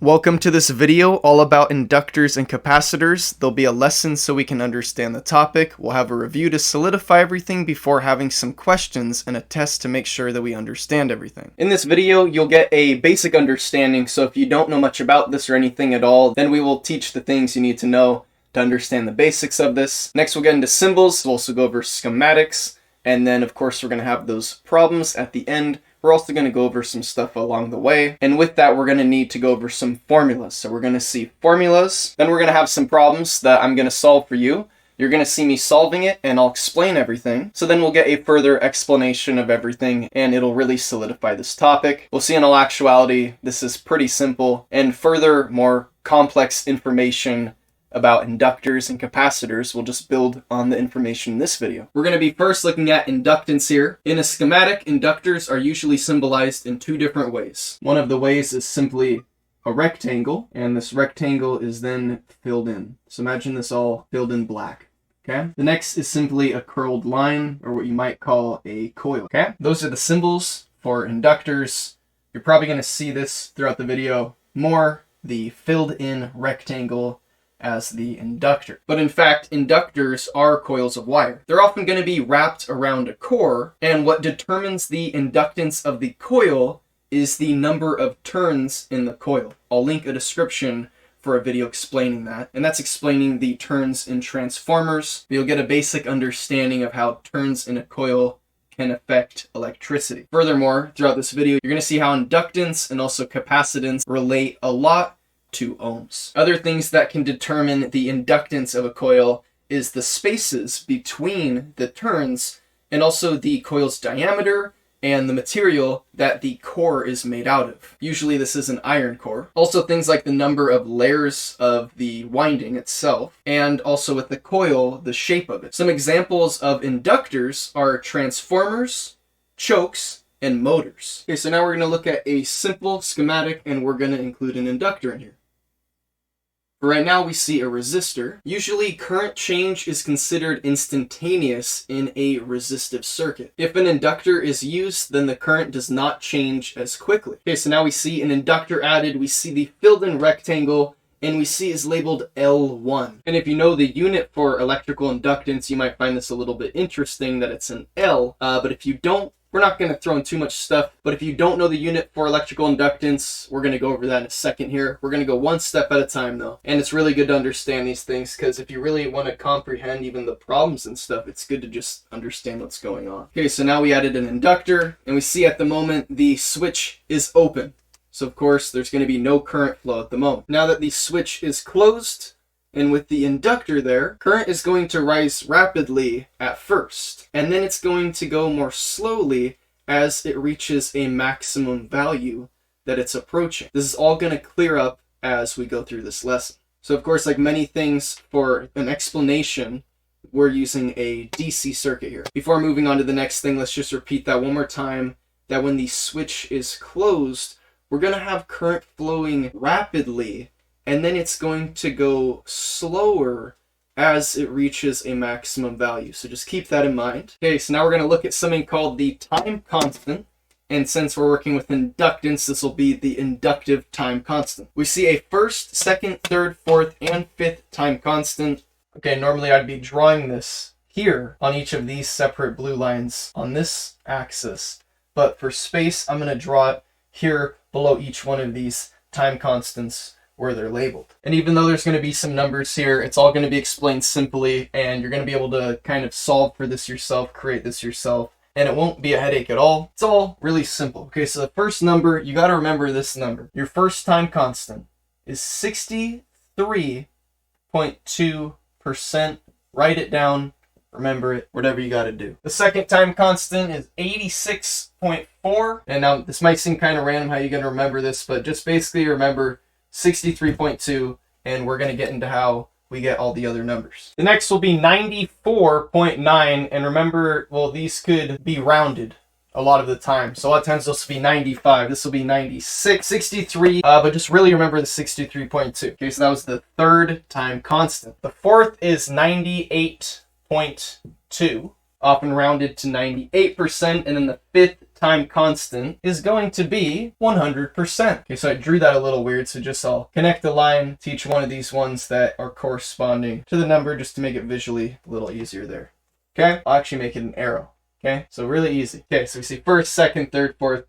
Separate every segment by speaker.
Speaker 1: Welcome to this video all about inductors and capacitors. There'll be a lesson so we can understand the topic. We'll have a review to solidify everything before having some questions and a test to make sure that we understand everything. In this video, you'll get a basic understanding, so if you don't know much about this or anything at all, then we will teach the things you need to know to understand the basics of this. Next, we'll get into symbols. We'll also go over schematics, and then of course we're going to have those problems at the end. We're also going to go over some stuff along the way. And with that, we're going to need to go over some formulas. So we're going to see formulas. Then we're going to have some problems that I'm going to solve for you. You're going to see me solving it and I'll explain everything. So then we'll get a further explanation of everything and it'll really solidify this topic. We'll see in all actuality, this is pretty simple, and further more complex information about inductors and capacitors will just build on the information in this video. We're going to be first looking at inductance here. In a schematic, inductors are usually symbolized in two different ways. One of the ways is simply a rectangle, and this rectangle is then filled in. So imagine this all filled in black. Okay. The next is simply a curled line, or what you might call a coil. Okay. Those are the symbols for inductors. You're probably going to see this throughout the video more, the filled in rectangle as the inductor. But in fact, inductors are coils of wire. They're often going to be wrapped around a core, and what determines the inductance of the coil is the number of turns in the coil. I'll link a description for a video explaining that, and that's explaining the turns in transformers. You'll get a basic understanding of how turns in a coil can affect electricity. Furthermore, throughout this video, you're going to see how inductance and also capacitance relate a lot to ohms. Other things that can determine the inductance of a coil is the spaces between the turns and also the coil's diameter and the material that the core is made out of. Usually this is an iron core. Also things like the number of layers of the winding itself, and also with the coil, the shape of it. Some examples of inductors are transformers, chokes, and motors. Okay, so now we're going to look at a simple schematic and we're going to include an inductor in here. Right now we see a resistor. Usually current change is considered instantaneous in a resistive circuit. If an inductor is used, then the current does not change as quickly. Okay, so now we see an inductor added, we see the filled in rectangle, and we see is labeled L1. And if you know the unit for electrical inductance, you might find this a little bit interesting that it's an L, but if you don't, we're not going to throw in too much stuff, but if you don't know the unit for electrical inductance, we're going to go over that in a second here. We're going to go one step at a time though. And it's really good to understand these things because if you really want to comprehend even the problems and stuff, it's good to just understand what's going on. Okay, so now we added an inductor and we see at the moment the switch is open. So of course there's going to be no current flow at the moment. Now that the switch is closed, and with the inductor there, current is going to rise rapidly at first, and then it's going to go more slowly as it reaches a maximum value that it's approaching. This is all going to clear up as we go through this lesson. So of course, like many things for an explanation, we're using a DC circuit here. Before moving on to the next thing, let's just repeat that one more time, that when the switch is closed, we're going to have current flowing rapidly, and then it's going to go slower as it reaches a maximum value. So just keep that in mind. Okay, so now we're going to look at something called the time constant. And since we're working with inductance, this will be the inductive time constant. We see a first, second, third, fourth, and fifth time constant. Okay, normally I'd be drawing this here on each of these separate blue lines on this axis. But for space, I'm going to draw it here below each one of these time constants where they're labeled. And even though there's going to be some numbers here, it's all going to be explained simply, and you're going to be able to kind of solve for this yourself, create this yourself, and it won't be a headache at all. It's all really simple. Okay, so the first number, you got to remember this number. Your first time constant is 63.2%. Write it down, remember it, whatever you got to do. The second time constant is 86.4. And now this might seem kind of random how you're going to remember this, but just basically remember 63.2, and we're going to get into how we get all the other numbers. The next will be 94.9, and remember, well, these could be rounded a lot of the time. So a lot of times this will be 95, this will be 96, 63, but just really remember the 63.2. Okay, so that was the third time constant. The fourth is 98.2, often rounded to 98%, and then the fifth time constant is going to be 100%. Okay, so I drew that a little weird, so just I'll connect the line to each one of these ones that are corresponding to the number just to make it visually a little easier there. Okay, I'll actually make it an arrow. Okay, so really easy. Okay, so we see first, second, third, fourth,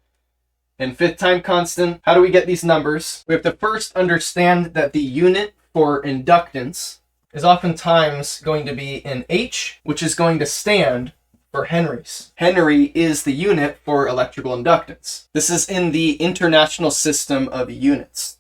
Speaker 1: and fifth time constant. How do we get these numbers? We have to first understand that the unit for inductance is oftentimes going to be in H, which is going to stand for henries. Henry is the unit for electrical inductance. This is in the International System of Units,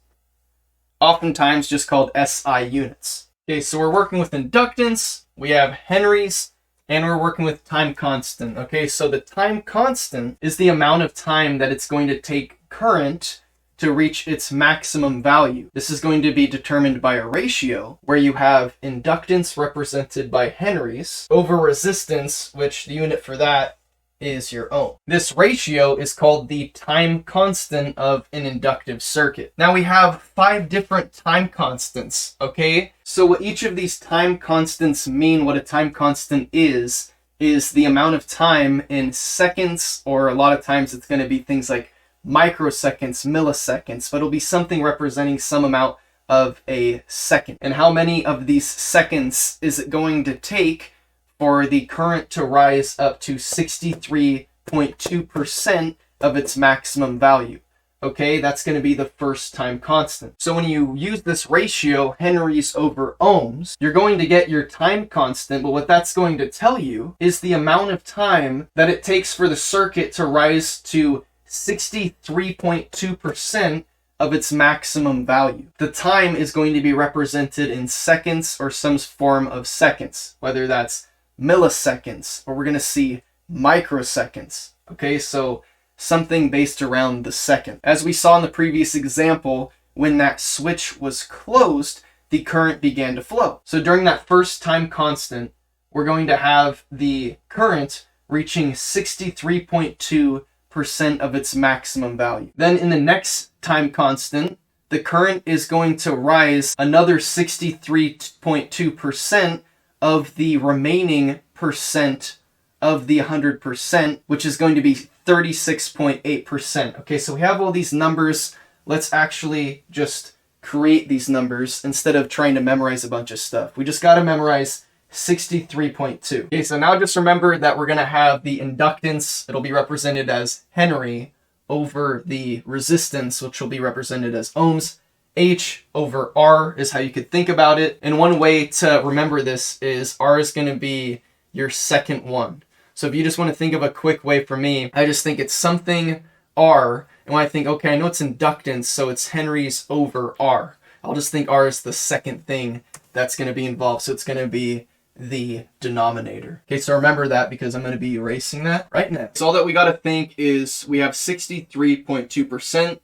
Speaker 1: oftentimes just called SI units. Okay, so we're working with inductance, we have henries, and we're working with time constant. Okay, so the time constant is the amount of time that it's going to take current to reach its maximum value. This is going to be determined by a ratio where you have inductance represented by henries over resistance, which the unit for that is your ohm. This ratio is called the time constant of an inductive circuit. Now we have 5 different time constants, okay? So what each of these time constants mean, what a time constant is the amount of time in seconds, or a lot of times it's going to be things like microseconds, milliseconds, but it'll be something representing some amount of a second. And how many of these seconds is it going to take for the current to rise up to 63.2% of its maximum value? Okay, that's going to be the first time constant. So when you use this ratio, henries over ohms, you're going to get your time constant, but what that's going to tell you is the amount of time that it takes for the circuit to rise to 63.2% of its maximum value. The time is going to be represented in seconds or some form of seconds, whether that's milliseconds or we're going to see microseconds. Okay, so something based around the second. As we saw in the previous example, when that switch was closed, the current began to flow. So during that first time constant, we're going to have the current reaching 63.2% of its maximum value. Then in the next time constant, the current is going to rise another 63.2% of the remaining percent of the 100%, which is going to be 36.8%. Okay, so we have all these numbers. Let's actually just create these numbers instead of trying to memorize a bunch of stuff. We just got to memorize 63.2. Okay, so now just remember that we're going to have the inductance. It'll be represented as Henry over the resistance, which will be represented as ohms. H over R is how you could think about it. And one way to remember this is R is going to be your second one. So if you just want to think of a quick way for me, I just think it's something R. And when I think, okay, I know it's inductance, so it's henries over R. I'll just think R is the second thing that's going to be involved. So it's going to be the denominator. Okay, so remember that because I'm going to be erasing that right now. So all that we got to think is we have 63.2%.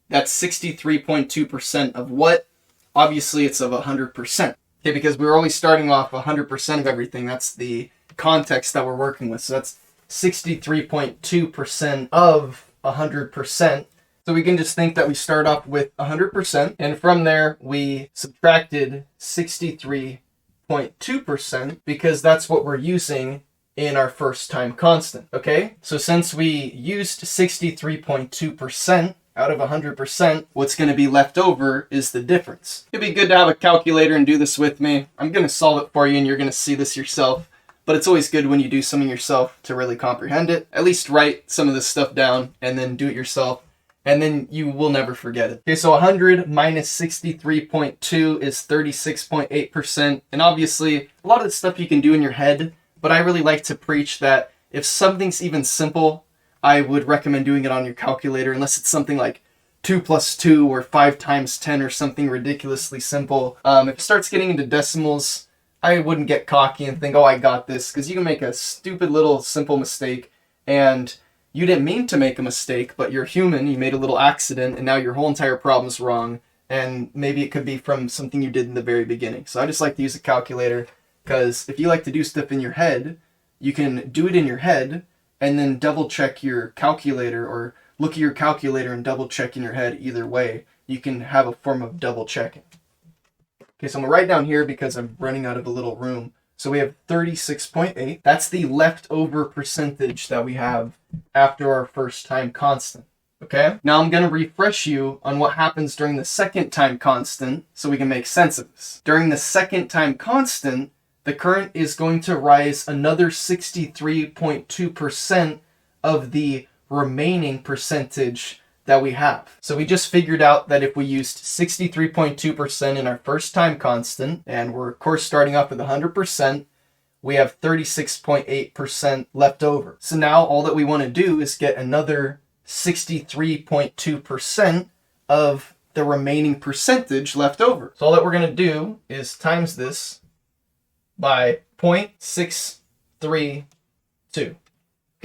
Speaker 1: That's 63.2% of what? Obviously, it's of 100%. Okay, because we're always starting off 100% of everything. That's the context that we're working with. So that's 63.2% of 100%. So we can just think that we start off with 100%, and from there we subtracted 63.2% because that's what we're using in our first time constant, okay? So since we used 63.2% out of 100%, what's going to be left over is the difference. It'd be good to have a calculator and do this with me. I'm going to solve it for you and you're going to see this yourself, but it's always good when you do something yourself to really comprehend it. At least write some of this stuff down and then do it yourself, and then you will never forget it. Okay, so 100 minus 63.2 is 36.8%. And obviously, a lot of this stuff you can do in your head, but I really like to preach that if something's even simple, I would recommend doing it on your calculator, unless it's something like 2 plus 2 or 5 times 10 or something ridiculously simple. If it starts getting into decimals, I wouldn't get cocky and think, oh, I got this, because you can make a stupid little simple mistake, and you didn't mean to make a mistake, but you're human, you made a little accident, and now your whole entire problem's wrong, and maybe it could be from something you did in the very beginning. So I just like to use a calculator, because if you like to do stuff in your head, you can do it in your head, and then double check your calculator, or look at your calculator and double check in your head. Either way, you can have a form of double checking. Okay, so I'm going to write down here because I'm running out of a little room. So we have 36.8. That's the leftover percentage that we have after our first time constant. Okay? Now I'm going to refresh you on what happens during the second time constant so we can make sense of this. During the second time constant, the current is going to rise another 63.2% of the remaining percentage that we have. So we just figured out that if we used 63.2% in our first time constant, and we're of course starting off with 100%, we have 36.8% left over. So now all that we want to do is get another 63.2% of the remaining percentage left over. So all that we're going to do is times this by 0.632.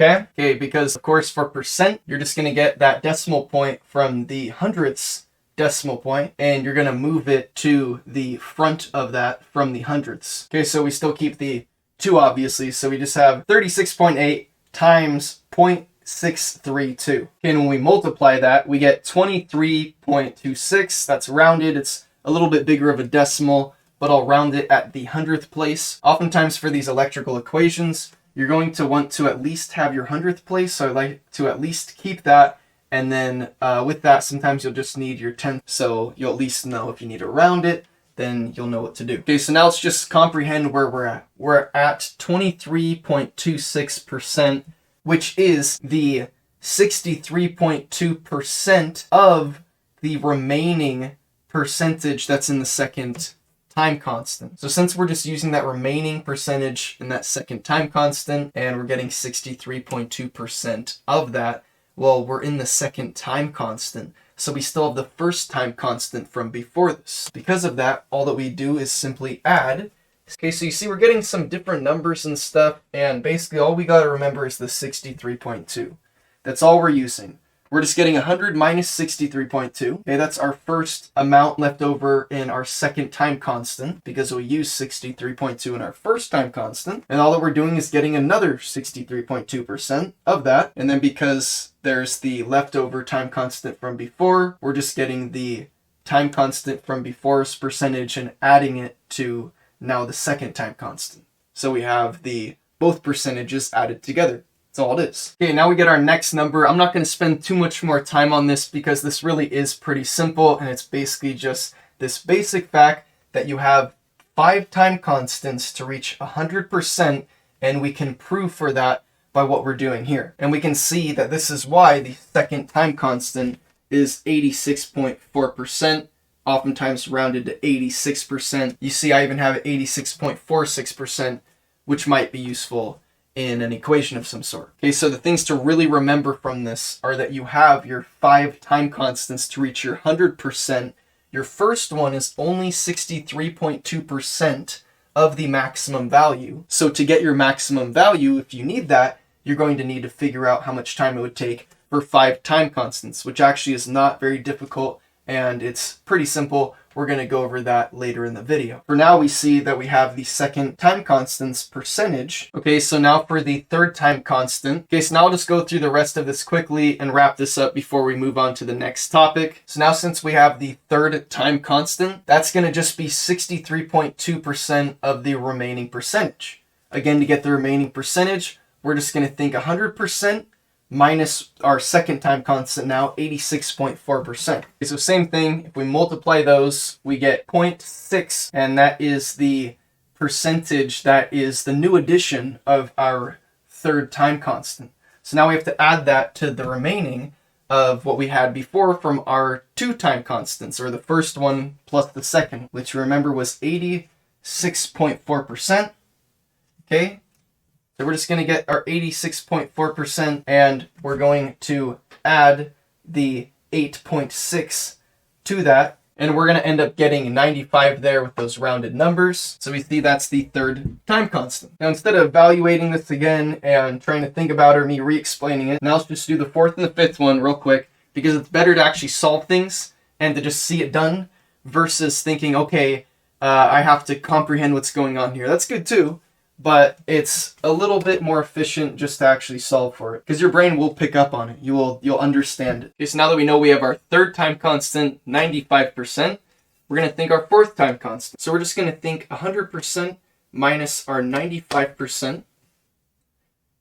Speaker 1: Okay, because of course for percent, you're just going to get that decimal point from the hundredths decimal point, and you're going to move it to the front of that from the hundredths. Okay, so we still keep the 2 obviously, so we just have 36.8 times 0.632. Okay, and when we multiply that, we get 23.26. That's rounded. It's a little bit bigger of a decimal, but I'll round it at the hundredth place. Oftentimes for these electrical equations, you're going to want to at least have your hundredth place, so I like to at least keep that, and then with that, sometimes you'll just need your tenth, so you'll at least know if you need to round it, then you'll know what to do. Okay, so now let's just comprehend where we're at. We're at 23.26%, which is the 63.2% of the remaining percentage that's in the second time constant. So since we're just using that remaining percentage in that second time constant, and we're getting 63.2% of that, well, we're in the second time constant. So we still have the first time constant from before this. Because of that, all that we do is simply add. Okay, so you see we're getting some different numbers and stuff, and basically all we got to remember is the 63.2. That's all we're using. We're just getting 100 minus 63.2. Okay, that's our first amount left over in our second time constant, because we used 63.2 in our first time constant. And all that we're doing is getting another 63.2% of that. And then because there's the leftover time constant from before, we're just getting the time constant from before's percentage and adding it to now the second time constant. So we have the both percentages added together. That's all it is. Okay, now we get our next number. I'm not going to spend too much more time on this because this really is pretty simple, and it's basically just this basic fact that you have 5 time constants to reach 100%, and we can prove for that by what we're doing here. And we can see that this is why the second time constant is 86.4%, oftentimes rounded to 86%. You see I even have 86.46%, which might be useful in an equation of some sort. Okay, so the things to really remember from this are that you have your 5 time constants to reach your 100%. Your first one is only 63.2% of the maximum value. So to get your maximum value, if you need that, you're going to need to figure out how much time it would take for 5 time constants, which actually is not very difficult, and it's pretty simple. We're going to go over that later in the video. For now, we see that we have the second time constant's percentage. Okay, so now for the third time constant. Okay, so now I'll just go through the rest of this quickly and wrap this up before we move on to the next topic. So now since we have the third time constant, that's going to just be 63.2% of the remaining percentage. Again, to get the remaining percentage, we're just going to think 100% minus our second time constant now, 86.4%. Okay, so same thing, if we multiply those, we get 0.6, and that is the percentage that is the new addition of our third time constant. So now we have to add that to the remaining of what we had before from our 2 time constants, or the first one plus the second, which remember was 86.4%. Okay, so we're just going to get our 86.4%, and we're going to add the 8.6 to that, and we're going to end up getting 95 there with those rounded numbers. So we see that's the third time constant. Now instead of evaluating this again and trying to think about it or me re-explaining it, now let's just do the fourth and the fifth one real quick, because it's better to actually solve things and to just see it done versus thinking, okay, I have to comprehend what's going on here. That's good too, but it's a little bit more efficient just to actually solve for it, because your brain will pick up on it. You'll understand it. Okay, so now that we know we have our third time constant, 95%, we're going to think our fourth time constant. So we're just going to think 100% minus our 95%,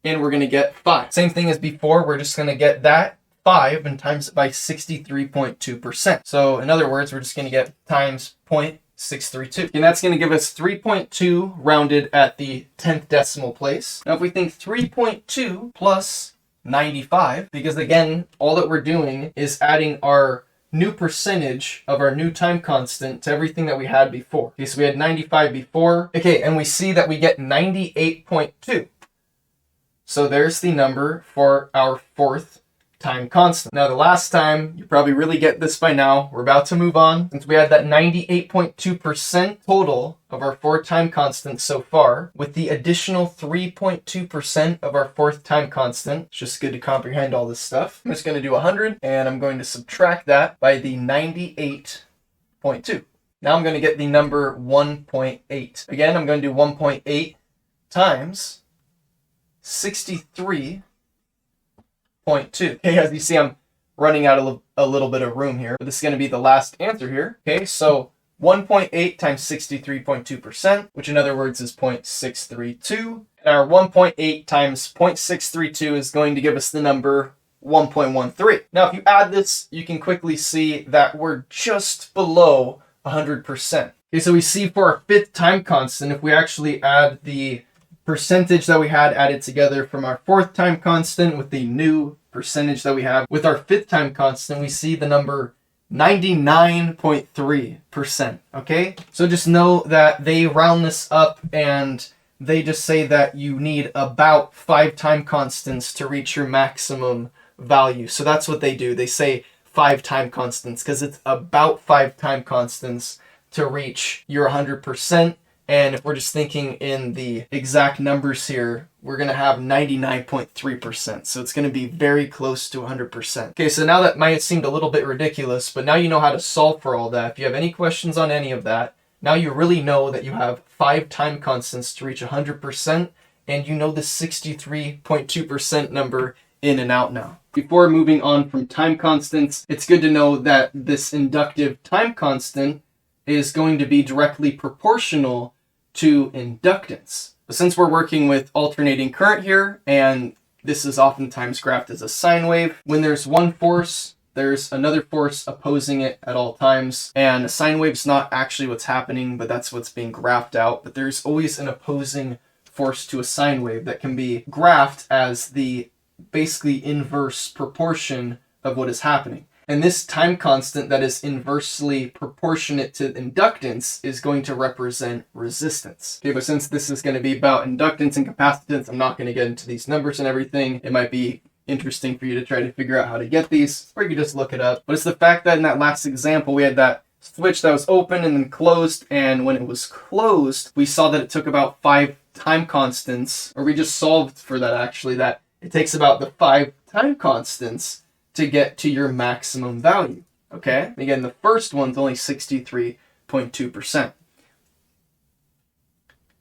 Speaker 1: and we're going to get 5. Same thing as before, we're just going to get that 5 and times it by 63.2%. So in other words, we're just going to get times 0.632. And that's going to give us 3.2 rounded at the 10th decimal place. Now if we think 3.2 plus 95, because again, all that we're doing is adding our new percentage of our new time constant to everything that we had before. Okay, so we had 95 before. Okay, and we see that we get 98.2. So there's the number for our fourth time constant. Now the last time, you probably really get this by now, we're about to move on. Since we had that 98.2% total of our fourth time constant so far, with the additional 3.2% of our fourth time constant, it's just good to comprehend all this stuff. I'm just going to do 100, and I'm going to subtract that by the 98.2. Now I'm going to get the number 1.8. Again, I'm going to do 1.8 times 63.2. Okay, as you see, I'm running out of a little bit of room here, but this is going to be the last answer here. Okay, so 1.8 times 63.2%, which in other words is 0.632. And our 1.8 times 0.632 is going to give us the number 1.13. Now, if you add this, you can quickly see that we're just below 100%. Okay, so we see for our fifth time constant, if we actually add the percentage that we had added together from our fourth time constant with the new percentage that we have with our fifth time constant, we see the number 99.3%. Okay, so just know that they round this up and they just say that you need about 5 time constants to reach your maximum value. So that's what they do. They say 5 time constants because it's about 5 time constants to reach your 100%. And if we're just thinking in the exact numbers here, we're going to have 99.3%. So it's going to be very close to 100%. Okay, so now that might have seemed a little bit ridiculous, but now you know how to solve for all that. If you have any questions on any of that, now you really know that you have 5 time constants to reach 100%, and you know the 63.2% number in and out now. Before moving on from time constants, it's good to know that this inductive time constant is going to be directly proportional to inductance. But since we're working with alternating current here, and this is oftentimes graphed as a sine wave, when there's one force, there's another force opposing it at all times. And a sine wave's not actually what's happening, but that's what's being graphed out. But there's always an opposing force to a sine wave that can be graphed as the basically inverse proportion of what is happening. And this time constant that is inversely proportionate to inductance is going to represent resistance. Okay, but since this is going to be about inductance and capacitance, I'm not going to get into these numbers and everything. It might be interesting for you to try to figure out how to get these, or you can just look it up. But it's the fact that in that last example, we had that switch that was open and then closed, and when it was closed, we saw that it took about 5 time constants, or we just solved for that actually, that it takes about the 5 time constants to get to your maximum value. Okay? Again, the first one's only 63.2%.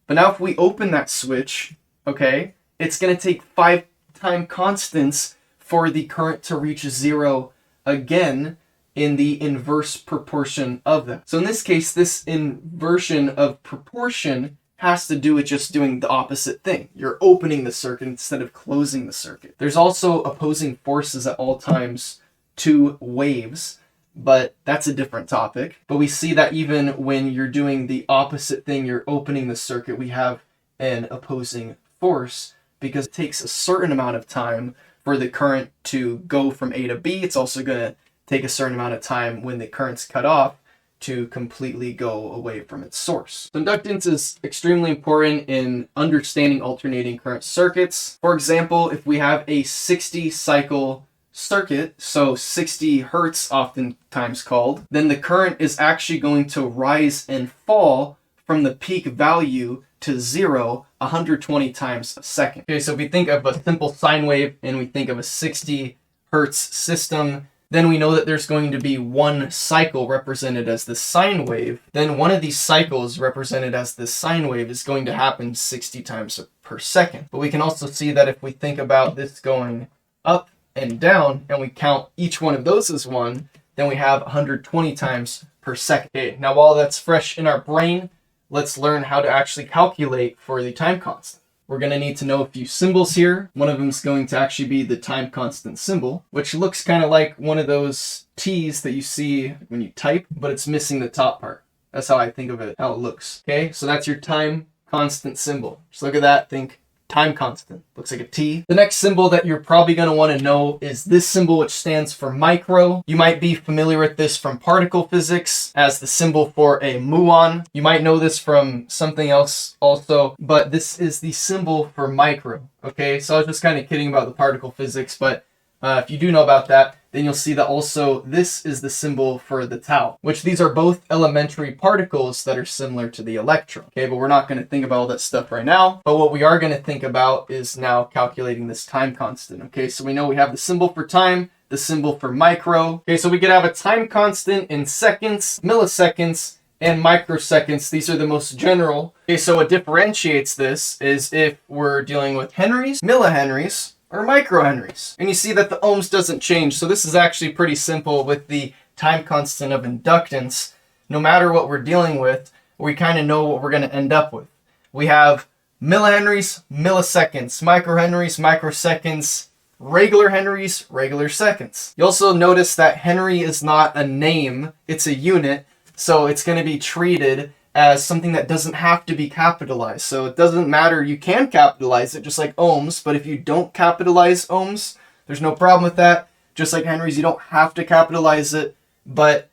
Speaker 1: But now if we open that switch, okay, it's going to take 5 time constants for the current to reach 0 again in the inverse proportion of that. So in this case, this inversion of proportion has to do with just doing the opposite thing. You're opening the circuit instead of closing the circuit. There's also opposing forces at all times to waves, but that's a different topic. But we see that even when you're doing the opposite thing, you're opening the circuit, we have an opposing force because it takes a certain amount of time for the current to go from A to B. It's also going to take a certain amount of time when the current's cut off to completely go away from its source. So inductance is extremely important in understanding alternating current circuits. For example, if we have a 60 cycle circuit, so 60 hertz oftentimes called, then the current is actually going to rise and fall from the peak value to 0 120 times a second. Okay, so if we think of a simple sine wave and we think of a 60 hertz system, then we know that there's going to be one cycle represented as the sine wave. Then one of these cycles represented as the sine wave is going to happen 60 times per second. But we can also see that if we think about this going up and down, and we count each one of those as 1, then we have 120 times per second. Okay, now while that's fresh in our brain, let's learn how to actually calculate for the time constant. We're going to need to know a few symbols here. One of them is going to actually be the time constant symbol, which looks kind of like one of those T's that you see when you type, but it's missing the top part. That's how I think of it, how it looks. Okay, so that's your time constant symbol. Just look at that, think time constant. Looks like a T. The next symbol that you're probably going to want to know is this symbol, which stands for micro. You might be familiar with this from particle physics as the symbol for a muon. You might know this from something else also, but this is the symbol for micro. Okay, so I was just kind of kidding about the particle physics, but if you do know about that, then you'll see that also this is the symbol for the tau, which these are both elementary particles that are similar to the electron. Okay, but we're not going to think about all that stuff right now. But what we are going to think about is now calculating this time constant. Okay, so we know we have the symbol for time, the symbol for micro. Okay, so we could have a time constant in seconds, milliseconds, and microseconds. These are the most general. Okay, so what differentiates this is if we're dealing with henries, millihenries, or microhenries. And you see that the ohms doesn't change. So this is actually pretty simple with the time constant of inductance. No matter what we're dealing with, we kind of know what we're going to end up with. We have millihenries, milliseconds, microhenries, microseconds, regular henries, regular seconds. You also notice that henry is not a name, it's a unit. So it's going to be treated as something that doesn't have to be capitalized. So it doesn't matter, you can capitalize it just like ohms, but if you don't capitalize ohms, there's no problem with that. Just like henries, you don't have to capitalize it, but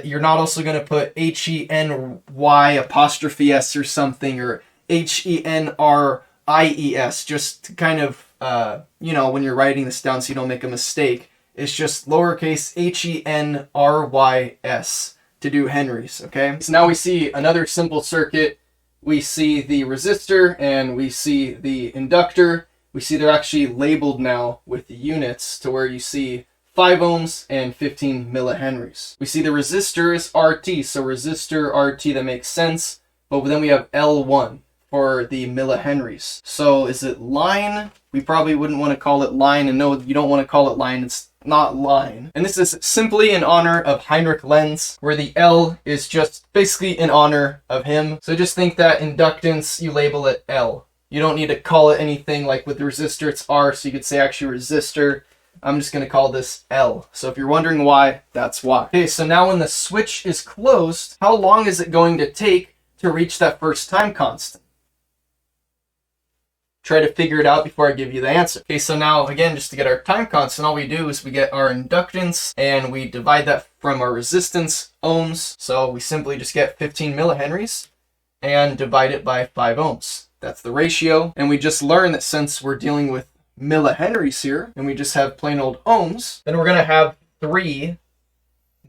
Speaker 1: you're not also going to put HENY apostrophe S or something, or HENRIES, just to kind of, when you're writing this down so you don't make a mistake. It's just lowercase HENRYS. To do henries, okay? So now we see another simple circuit. We see the resistor and we see the inductor. We see they're actually labeled now with the units to where you see 5 ohms and 15 millihenries. We see the resistor is RT, so resistor RT, that makes sense. But then we have L1 for the millihenries. So is it line? We probably wouldn't want to call it line, and no, you don't want to call it line. It's not line. And this is simply in honor of Heinrich Lenz, where the L is just basically in honor of him. So just think that inductance, you label it L. You don't need to call it anything like with the resistor, it's R, so you could say actually resistor. I'm just going to call this L. So if you're wondering why, that's why. Okay, so now when the switch is closed, how long is it going to take to reach that first time constant? Try to figure it out before I give you the answer. Okay, so now again, just to get our time constant, all we do is we get our inductance and we divide that from our resistance, ohms. So we simply just get 15 millihenries and divide it by 5 ohms. That's the ratio. And we just learned that since we're dealing with millihenries here and we just have plain old ohms, then we're going to have 3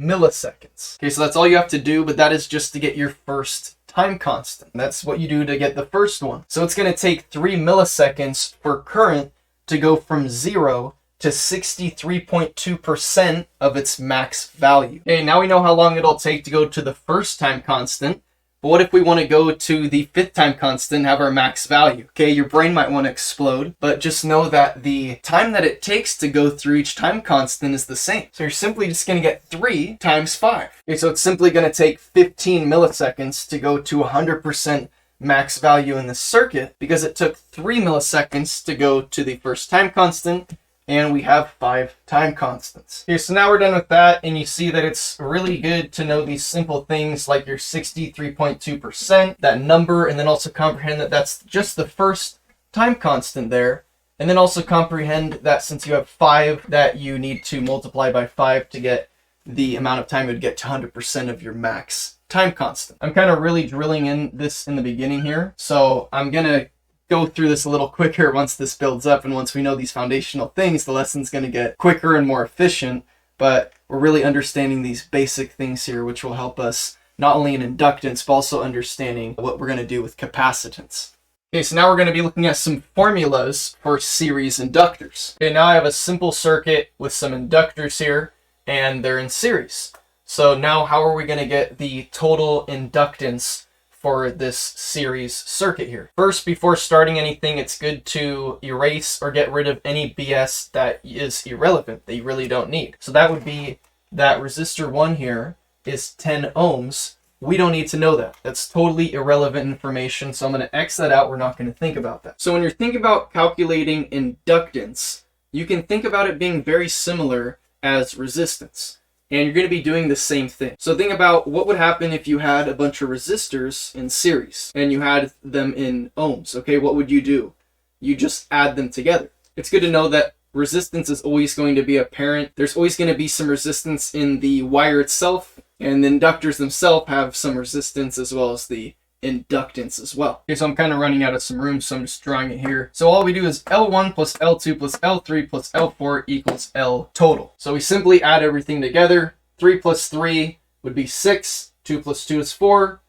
Speaker 1: milliseconds. Okay, so that's all you have to do, but that is just to get your first time constant. That's what you do to get the first one. So it's going to take 3 milliseconds for current to go from 0 to 63.2% of its max value. Okay, now we know how long it'll take to go to the first time constant. But what if we want to go to the 5th time constant and have our max value? Okay, your brain might want to explode, but just know that the time that it takes to go through each time constant is the same. So you're simply just going to get 3 times 5. Okay, so it's simply going to take 15 milliseconds to go to 100% max value in this circuit because it took 3 milliseconds to go to the first time constant, and we have 5 time constants. Okay, so now we're done with that, and you see that it's really good to know these simple things like your 63.2%, that number, and then also comprehend that that's just the first time constant there, and then also comprehend that since you have 5, that you need to multiply by 5 to get the amount of time it would get to 100% of your max time constant. I'm kind of really drilling in this in the beginning here, so I'm going to go through this a little quicker once this builds up, and once we know these foundational things, the lesson's going to get quicker and more efficient, but we're really understanding these basic things here, which will help us not only in inductance, but also understanding what we're going to do with capacitance. Okay, so now we're going to be looking at some formulas for series inductors. Okay, now I have a simple circuit with some inductors here, and they're in series. So now how are we going to get the total inductance for this series circuit here? First, before starting anything, it's good to erase or get rid of any BS that is irrelevant, that you really don't need. So that would be that resistor 1 here is 10 ohms, We don't need to know that. That's totally irrelevant information, so I'm going to X that out. We're not going to think about that. So when you're thinking about calculating inductance, you can think about it being very similar as resistance. And you're going to be doing the same thing. So think about what would happen if you had a bunch of resistors in series and you had them in ohms. Okay, what would you do? You just add them together. It's good to know that resistance is always going to be apparent. There's always going to be some resistance in the wire itself, and the inductors themselves have some resistance as well as the inductance as well. Okay, so I'm kind of running out of some room, so I'm just drawing it here. So all we do is L1 plus L2 plus L3 plus L4 equals L total. So we simply add everything together. 3 plus 3 would be 6. 2 plus 2 is 4.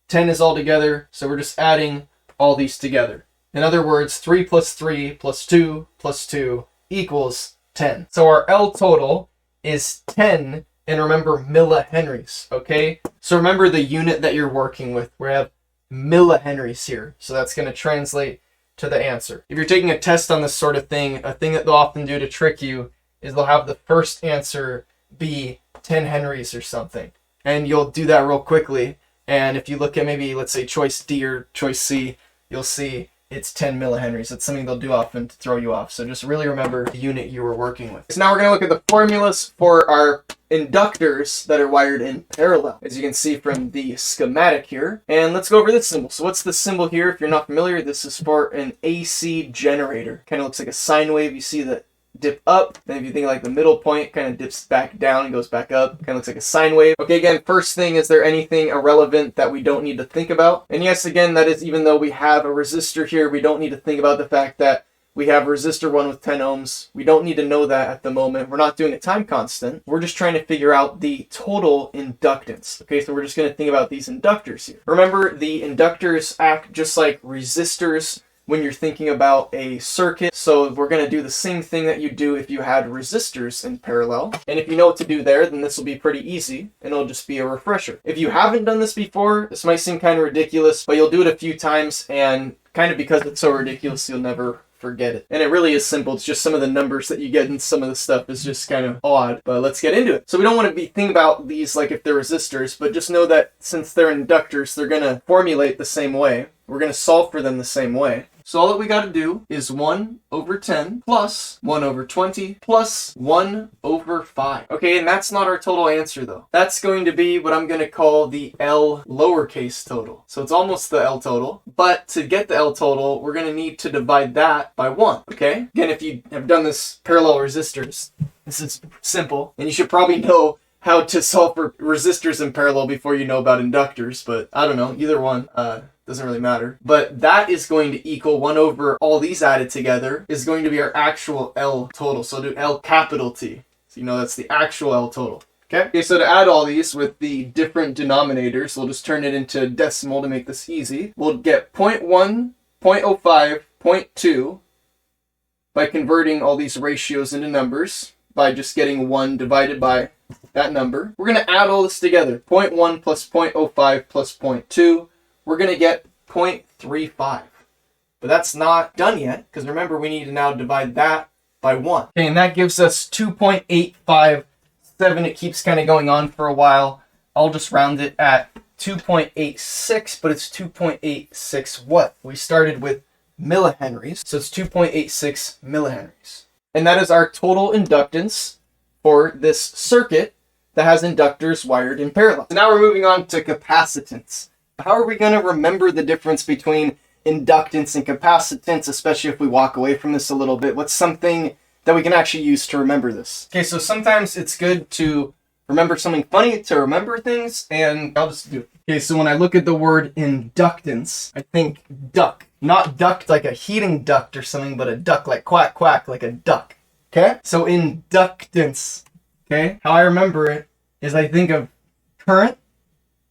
Speaker 1: 10 is all together, so we're just adding all these together. In other words, 3 plus 3 plus 2 plus 2 equals 10. So our L total is 10, and remember millihenries, okay? So remember the unit that you're working with. We have millihenries here, so that's going to translate to the answer. If you're taking a test on this sort of thing, a thing that they'll often do to trick you is they'll have the first answer be 10 henries or something, and you'll do that real quickly, and if you look at maybe, let's say, choice D or choice C, you'll see it's 10 millihenries. That's something they'll do often to throw you off. So just really remember the unit you were working with. So now we're going to look at the formulas for our inductors that are wired in parallel, as you can see from the schematic here. And let's go over this symbol. So what's the symbol here? If you're not familiar, this is for an AC generator. Kind of looks like a sine wave. You see the dip up, then if you think like the middle point kind of dips back down and goes back up, kind of looks like a sine wave. Okay, again, first thing, is there anything irrelevant that we don't need to think about? And yes, again, that is even though we have a resistor here, we don't need to think about the fact that we have resistor 1 with 10 ohms. We don't need to know that at the moment. We're not doing a time constant. We're just trying to figure out the total inductance. Okay, so we're just going to think about these inductors here. Remember, the inductors act just like resistors when you're thinking about a circuit. So we're going to do the same thing that you do if you had resistors in parallel. And if you know what to do there, then this will be pretty easy, and it'll just be a refresher. If you haven't done this before, this might seem kind of ridiculous, but you'll do it a few times, and kind of because it's so ridiculous, you'll never forget it. And it really is simple. It's just some of the numbers that you get in some of the stuff is just kind of odd, but let's get into it. So we don't want to be thinking about these like if they're resistors, but just know that since they're inductors, they're going to formulate the same way. We're going to solve for them the same way. So all that we got to do is 1 over 10 plus 1 over 20 plus 1 over 5. Okay, and that's not our total answer though. That's going to be what I'm going to call the L lowercase total. So it's almost the L total, but to get the L total, we're going to need to divide that by 1. Okay, again, if you have done this parallel resistors, this is simple, and you should probably know how to solve for resistors in parallel before you know about inductors, but I don't know, either one. Doesn't really matter. But that is going to equal 1 over all these added together is going to be our actual L total. So do L capital T. So you know that's the actual L total. Okay, so to add all these with the different denominators, we'll just turn it into decimal to make this easy. We'll get 0.1, 0.05, 0.2 by converting all these ratios into numbers by just getting 1 divided by that number. We're going to add all this together. 0.1 plus 0.05 plus 0.2. We're going to get 0.35. But that's not done yet, because remember, we need to now divide that by 1. Okay, and that gives us 2.857. It keeps kind of going on for a while. I'll just round it at 2.86, but it's 2.86 what? We started with millihenries, so it's 2.86 millihenries. And that is our total inductance for this circuit that has inductors wired in parallel. So now we're moving on to capacitance. How are we going to remember the difference between inductance and capacitance, especially if we walk away from this a little bit? What's something that we can actually use to remember this? Okay, so sometimes it's good to remember something funny to remember things, and I'll just do it. Okay, so when I look at the word inductance, I think duck. Not duct like a heating duct or something, but a duck like quack quack like a duck. Okay? So inductance, okay? How I remember it is I think of current.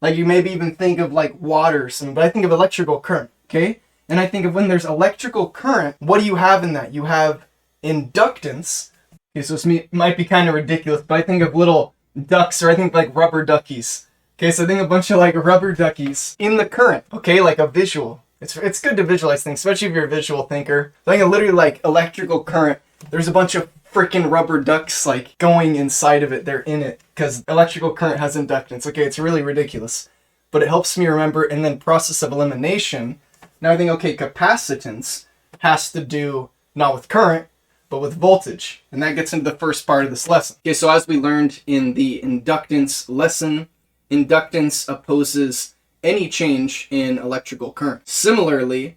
Speaker 1: Like you maybe even think of like water or something, but I think of electrical current, okay? And I think of when there's electrical current, what do you have in that? You have inductance. Okay, so this might be kind of ridiculous, but I think of little ducks, or I think like rubber duckies. Okay, so I think a bunch of like rubber duckies in the current, okay? Like a visual. It's good to visualize things, especially if you're a visual thinker. I think of literally like electrical current. There's a bunch of freaking rubber ducks like going inside of it. They're in it because electrical current has inductance. Okay, it's really ridiculous. but it helps me remember. And then process of elimination. Now I think, okay, capacitance has to do not with current, but with voltage. And that gets into the first part of this lesson. Okay, so as we learned in the inductance lesson, inductance opposes any change in electrical current. Similarly,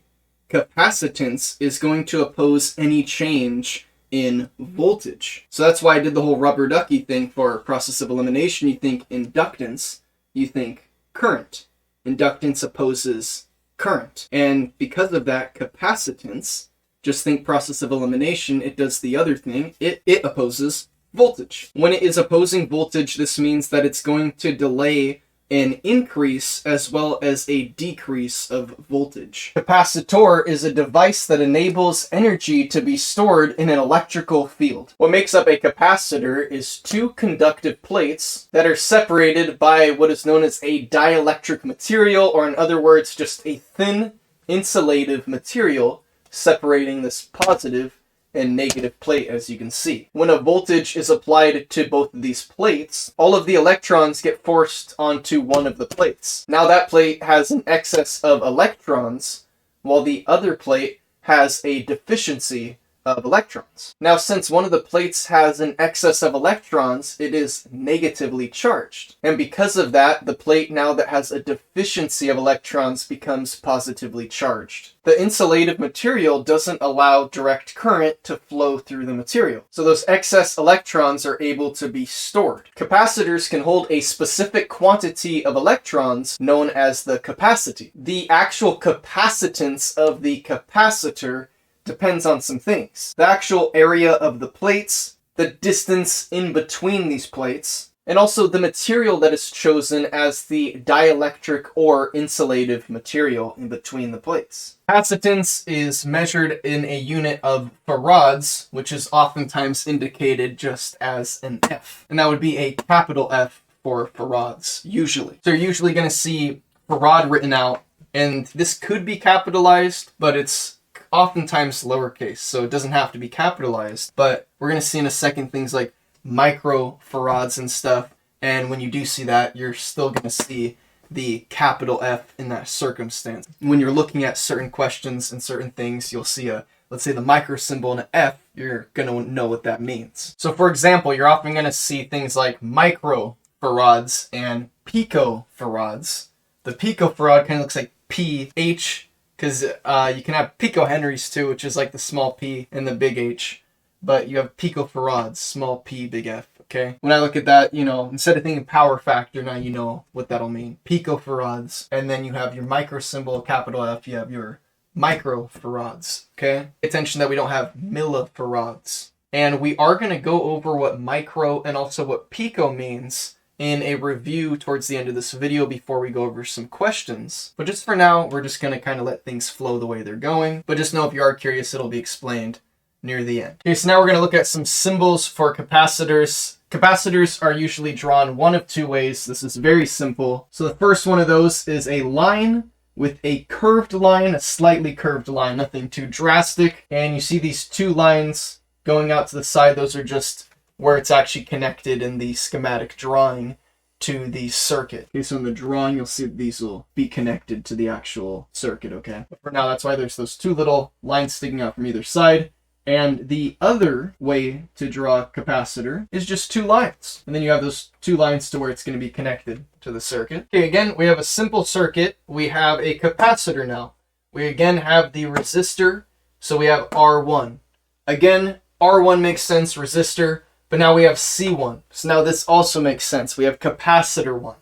Speaker 1: capacitance is going to oppose any change in voltage. So that's why I did the whole rubber ducky thing for process of elimination. You think inductance, you think current. Inductance opposes current. And because of that, capacitance, just think process of elimination, it does the other thing. It opposes voltage. When it is opposing voltage, this means that it's going to delay an increase as well as a decrease of voltage. Capacitor is a device that enables energy to be stored in an electrical field. What makes up a capacitor is two conductive plates that are separated by what is known as a dielectric material, or in other words, just a thin insulative material separating this positive and negative plate, as you can see. When a voltage is applied to both of these plates, all of the electrons get forced onto one of the plates. Now that plate has an excess of electrons, while the other plate has a deficiency of electrons. Now, since one of the plates has an excess of electrons, it is negatively charged. And because of that, the plate now that has a deficiency of electrons becomes positively charged. The insulative material doesn't allow direct current to flow through the material. So those excess electrons are able to be stored. Capacitors can hold a specific quantity of electrons known as the capacity. The actual capacitance of the capacitor depends on some things. The actual area of the plates, the distance in between these plates, and also the material that is chosen as the dielectric or insulative material in between the plates. Capacitance is measured in a unit of farads, which is oftentimes indicated just as an F. And that would be a capital F for farads, usually. So you're usually going to see farad written out, and this could be capitalized, but it's oftentimes lowercase, so it doesn't have to be capitalized. But we're going to see in a second things like microfarads and stuff, and when you do see that, you're still going to see the capital F in that circumstance. When you're looking at certain questions and certain things, you'll see let's say the micro symbol and an F, you're going to know what that means. So for example, you're often going to see things like microfarads and picofarads. The picofarad kind of looks like PH, because you can have picohenries too, which is like the small p and the big H. But you have picofarads, small p, big F, okay? When I look at that, instead of thinking power factor, now you know what that'll mean. Picofarads. And then you have your micro symbol, capital F, you have your microfarads, okay? Pay attention that we don't have millifarads. And we are going to go over what micro and also what pico means in a review towards the end of this video before we go over some questions. But just for now, we're just going to kind of let things flow the way they're going. But just know if you are curious, it'll be explained near the end. Okay, so now we're going to look at some symbols for capacitors. Capacitors are usually drawn one of two ways. This is very simple. So the first one of those is a line with a curved line, a slightly curved line, nothing too drastic. And you see these two lines going out to the side. Those are just where it's actually connected in the schematic drawing to the circuit. Okay, so in the drawing, you'll see that these will be connected to the actual circuit, okay? But for now, that's why there's those two little lines sticking out from either side. And the other way to draw a capacitor is just two lines. And then you have those two lines to where it's going to be connected to the circuit. Okay, again, we have a simple circuit. We have a capacitor now. We again have the resistor, so we have R1. Again, R1 makes sense, resistor. But now we have C1. So now this also makes sense. We have capacitor 1.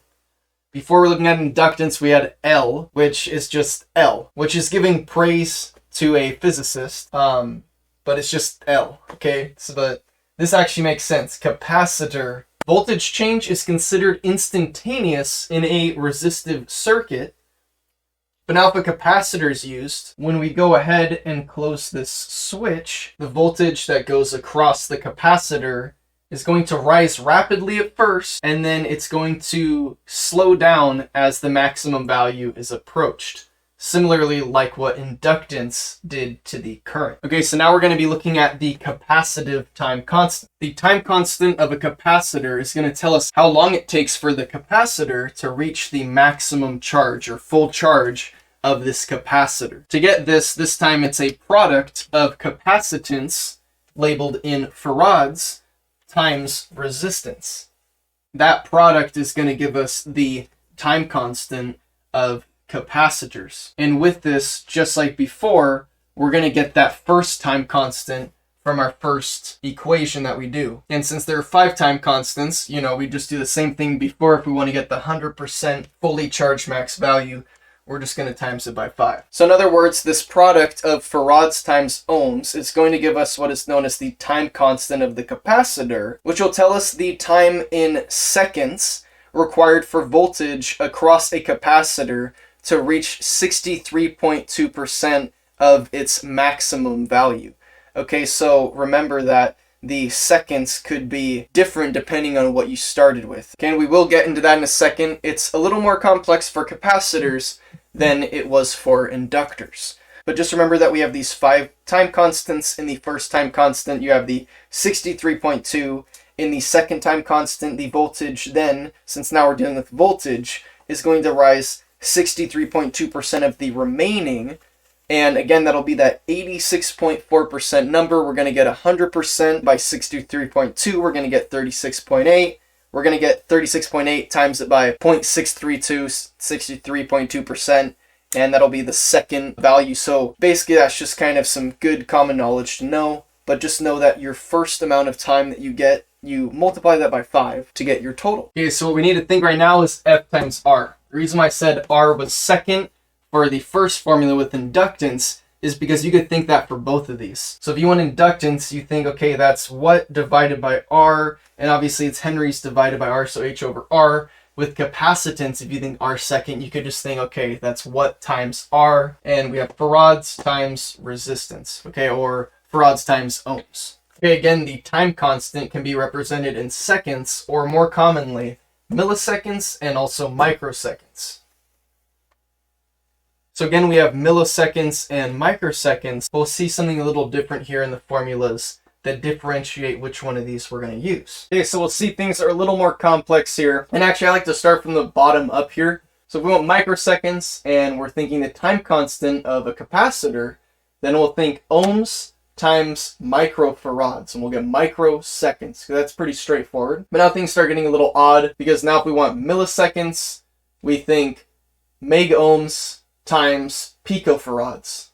Speaker 1: Before we're looking at inductance, we had L, which is just L, which is giving praise to a physicist. But it's just L, okay? So this actually makes sense. Capacitor. Voltage change is considered instantaneous in a resistive circuit. But now if a capacitor is used, when we go ahead and close this switch, the voltage that goes across the capacitor is going to rise rapidly at first, and then it's going to slow down as the maximum value is approached. similarly like what inductance did to the current. Okay, so now we're going to be looking at the capacitive time constant. The time constant of a capacitor is going to tell us how long it takes for the capacitor to reach the maximum charge or full charge of this capacitor. To get this time it's a product of capacitance labeled in farads times resistance. That product is going to give us the time constant of capacitors. And with this, just like before, we're going to get that first time constant from our first equation that we do. And since there are 5 time constants, we just do the same thing before. If we want to get the 100% fully charged max value, we're just going to times it by 5. So in other words, this product of farads times ohms is going to give us what is known as the time constant of the capacitor, which will tell us the time in seconds required for voltage across a capacitor to reach 63.2% of its maximum value. Okay, so remember that the seconds could be different depending on what you started with. Okay, and we will get into that in a second. It's a little more complex for capacitors than it was for inductors. But just remember that we have these 5 time constants. In the first time constant, you have the 63.2. In the second time constant, the voltage then, since now we're dealing with voltage, is going to rise 63.2% of the remaining. And again, that'll be that 86.4% number. We're going to get 100% by 63.2. We're going to get 36.8. We're going to get 36.8 times it by 0.632, 63.2%. And that'll be the second value. So basically, that's just kind of some good common knowledge to know. But just know that your first amount of time that you get, you multiply that by 5 to get your total. Okay, so what we need to think right now is F times R. The reason why I said R was second for the first formula with inductance is because you could think that for both of these. So if you want inductance, you think, okay, that's what divided by R, and obviously it's Henry's divided by R, so H over R. With capacitance, if you think R second, you could just think, okay, that's what times R, and we have farads times resistance, okay, or farads times ohms. Okay, again, the time constant can be represented in seconds, or more commonly, milliseconds and also microseconds. So again, we have milliseconds and microseconds. We'll see something a little different here in the formulas that differentiate which one of these we're going to use. Okay, so we'll see things that are a little more complex here. And actually, I like to start from the bottom up here. So if we want microseconds and we're thinking the time constant of a capacitor, then we'll think ohms times microfarads, and we'll get microseconds. So that's pretty straightforward. But now things start getting a little odd, because now if we want milliseconds, we think mega ohms times picofarads.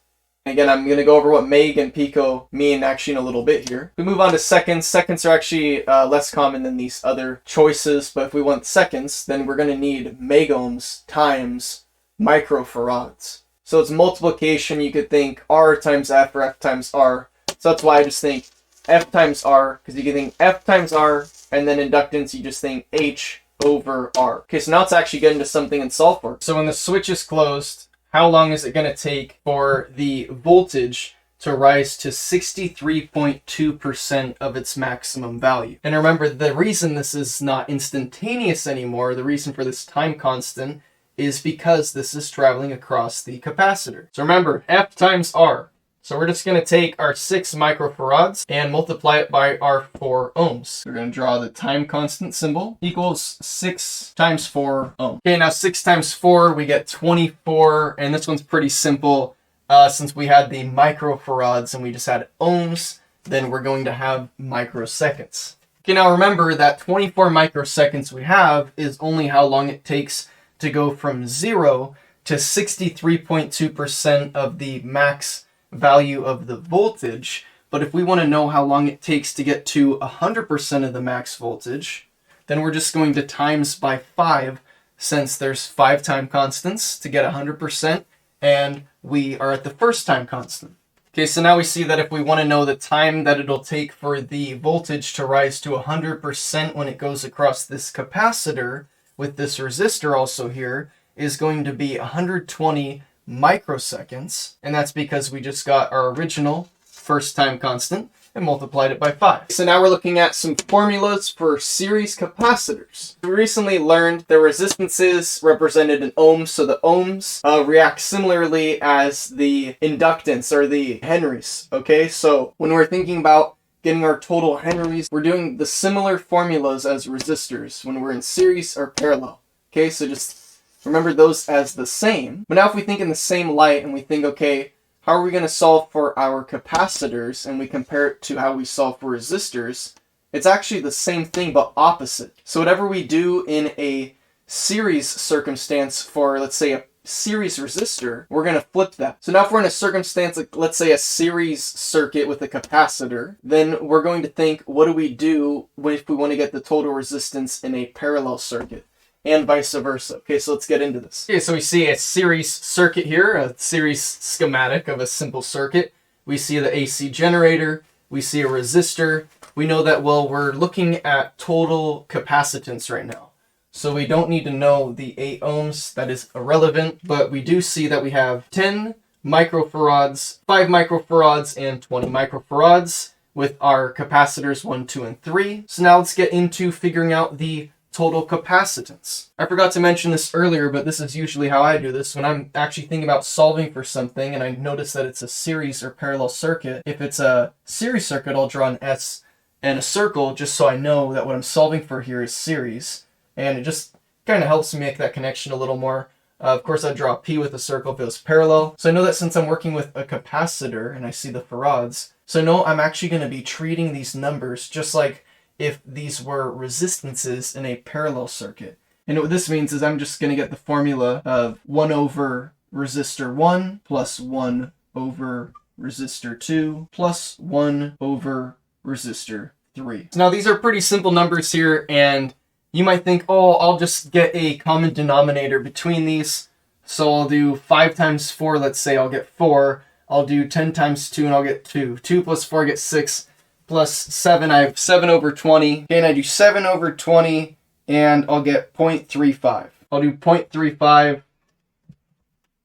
Speaker 1: Again, I'm going to go over what meg and pico mean actually in a little bit here. If we move on to seconds, seconds are actually less common than these other choices, but if we want seconds, then we're going to need megohms times microfarads. So it's multiplication. You could think R times F or F times R. So that's why I just think F times R, because you can think F times R, and then inductance, you just think H over R. Okay, so now let's actually get into something in solve for. So when the switch is closed, how long is it going to take for the voltage to rise to 63.2% of its maximum value? And remember, the reason this is not instantaneous anymore, the reason for this time constant, is because this is traveling across the capacitor. So remember, F times R. So we're just going to take our 6 microfarads and multiply it by our 4 ohms. We're going to draw the time constant symbol equals 6 times 4 ohms. Okay, now 6 times 4, we get 24. And this one's pretty simple. Since we had the microfarads and we just had ohms, then we're going to have microseconds. Okay, now remember that 24 microseconds we have is only how long it takes to go from 0 to 63.2% of the max value of the voltage. But if we want to know how long it takes to get to 100% of the max voltage, then we're just going to times by 5, since there's 5 time constants to get 100%, and we are at the first time constant. Okay, so now we see that if we want to know the time that it'll take for the voltage to rise to 100% when it goes across this capacitor with this resistor also here, is going to be 120 microseconds, and that's because we just got our original first time constant, and multiplied it by 5. So now we're looking at some formulas for series capacitors. We recently learned the resistances represented in ohms, so the ohms react similarly as the inductance or the henries. Okay, so when we're thinking about getting our total henries, we're doing the similar formulas as resistors when we're in series or parallel. Okay, so just remember those as the same. But now if we think in the same light and we think, okay, how are we going to solve for our capacitors, and we compare it to how we solve for resistors, it's actually the same thing but opposite. So whatever we do in a series circumstance for, let's say, a series resistor, we're going to flip that. So now if we're in a circumstance like, let's say, a series circuit with a capacitor, then we're going to think, what do we do if we want to get the total resistance in a parallel circuit? And vice versa. Okay, so let's get into this. Okay, so we see a series circuit here, a series schematic of a simple circuit. We see the AC generator, we see a resistor. We know that, well, we're looking at total capacitance right now. So we don't need to know the 8 ohms, that is irrelevant, but we do see that we have 10 microfarads, 5 microfarads, and 20 microfarads with our capacitors 1, 2, and 3. So now let's get into figuring out the total capacitance. I forgot to mention this earlier, but this is usually how I do this. When I'm actually thinking about solving for something and I notice that it's a series or parallel circuit, if it's a series circuit, I'll draw an S and a circle just so I know that what I'm solving for here is series. And it just kind of helps me make that connection a little more. Of course, I'd draw a P with a circle if it was parallel. So I know that since I'm working with a capacitor and I see the farads, so I know I'm actually going to be treating these numbers just like if these were resistances in a parallel circuit. And what this means is I'm just going to get the formula of 1 over resistor 1 plus 1 over resistor 2 plus 1 over resistor 3. So now these are pretty simple numbers here, and you might think, oh, I'll just get a common denominator between these. So I'll do 5 times 4, let's say I'll get 4. I'll do 10 times 2 and I'll get 2. 2 plus 4 I get 6. Plus 7, I have 7 over 20. Okay, and I do 7 over 20, and I'll get 0.35. I'll do 0.35,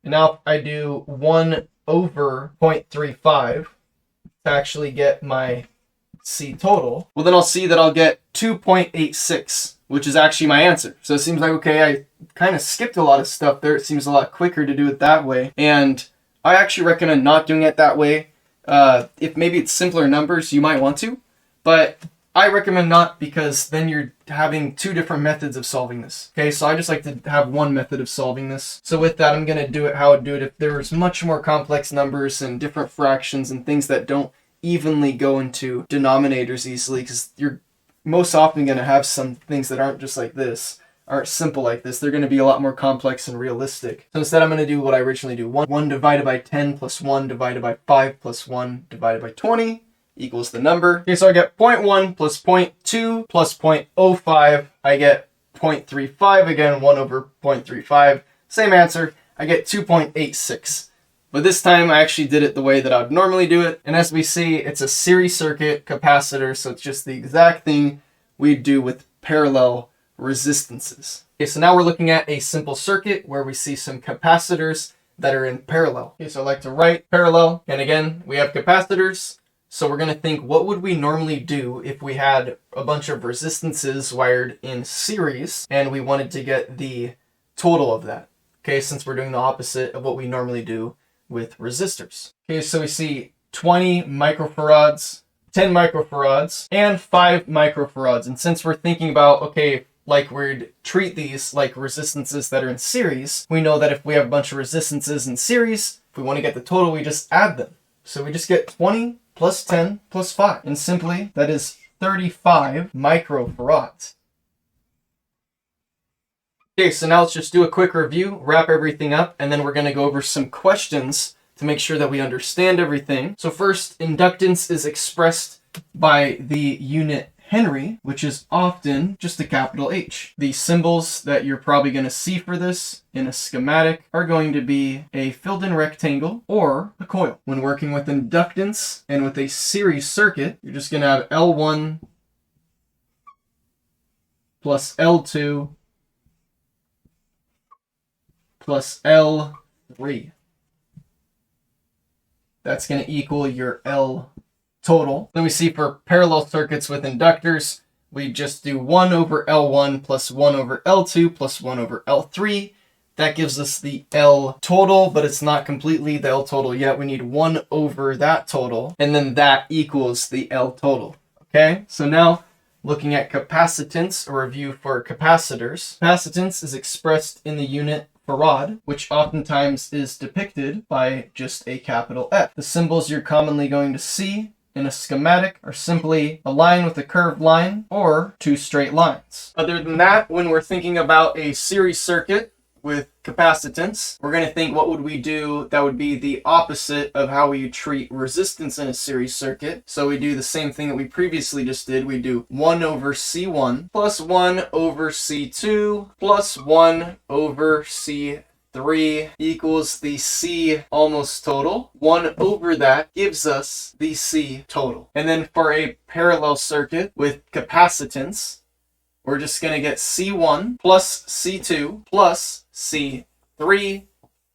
Speaker 1: and now I do 1 over 0.35 to actually get my C total. Well, then I'll see that I'll get 2.86, which is actually my answer. So it seems like, okay, I kind of skipped a lot of stuff there. It seems a lot quicker to do it that way, and I actually recommend not doing it that way. If maybe it's simpler numbers, you might want to, but I recommend not, because then you're having 2 different methods of solving this. Okay, so I just like to have one method of solving this. So with that, I'm going to do it how I'd do it if there was much more complex numbers and different fractions and things that don't evenly go into denominators easily, because you're most often going to have some things that aren't just like this, aren't simple like this. They're going to be a lot more complex and realistic. So instead I'm going to do what I originally do. 1 divided by 10 plus 1 divided by 5 plus 1 divided by 20 equals the number. Okay, so I get 0.1 plus 0.2 plus 0.05. I get 0.35. Again, 1 over 0.35. Same answer. I get 2.86. But this time I actually did it the way that I would normally do it. And as we see, it's a series circuit capacitor, so it's just the exact thing we'd do with parallel resistances. Okay, so now we're looking at a simple circuit where we see some capacitors that are in parallel. Okay, so I like to write parallel, and again, we have capacitors. So we're going to think, what would we normally do if we had a bunch of resistances wired in series and we wanted to get the total of that? Okay, since we're doing the opposite of what we normally do with resistors. Okay, so we see 20 microfarads, 10 microfarads, and 5 microfarads. And since we're thinking about, okay, like we'd treat these like resistances that are in series, we know that if we have a bunch of resistances in series, if we want to get the total, we just add them. So we just get 20 plus 10 plus 5. And simply, that is 35 microfarads. Okay, so now let's just do a quick review, wrap everything up, and then we're going to go over some questions to make sure that we understand everything. So first, inductance is expressed by the unit Henry, which is often just a capital H. The symbols that you're probably going to see for this in a schematic are going to be a filled-in rectangle or a coil. When working with inductance and with a series circuit, you're just going to have L1 plus L2 plus L3. That's going to equal your L2 total. Then we see for parallel circuits with inductors, we just do 1 over L1 plus 1 over L2 plus 1 over L3. That gives us the L total, but it's not completely the L total yet. We need 1 over that total, and then that equals the L total. Okay, so now looking at capacitance, a review for capacitors. Capacitance is expressed in the unit farad, which oftentimes is depicted by just a capital F. The symbols you're commonly going to see in a schematic are simply a line with a curved line or two straight lines. Other than that, when we're thinking about a series circuit with capacitance, we're going to think, what would we do that would be the opposite of how we treat resistance in a series circuit? So we do the same thing that we previously just did. We do 1 over C1 plus 1 over C2 plus 1 over C3 equals the C almost total. 1 over that gives us the C total. And then for a parallel circuit with capacitance, we're just going to get C1 plus C2 plus C3,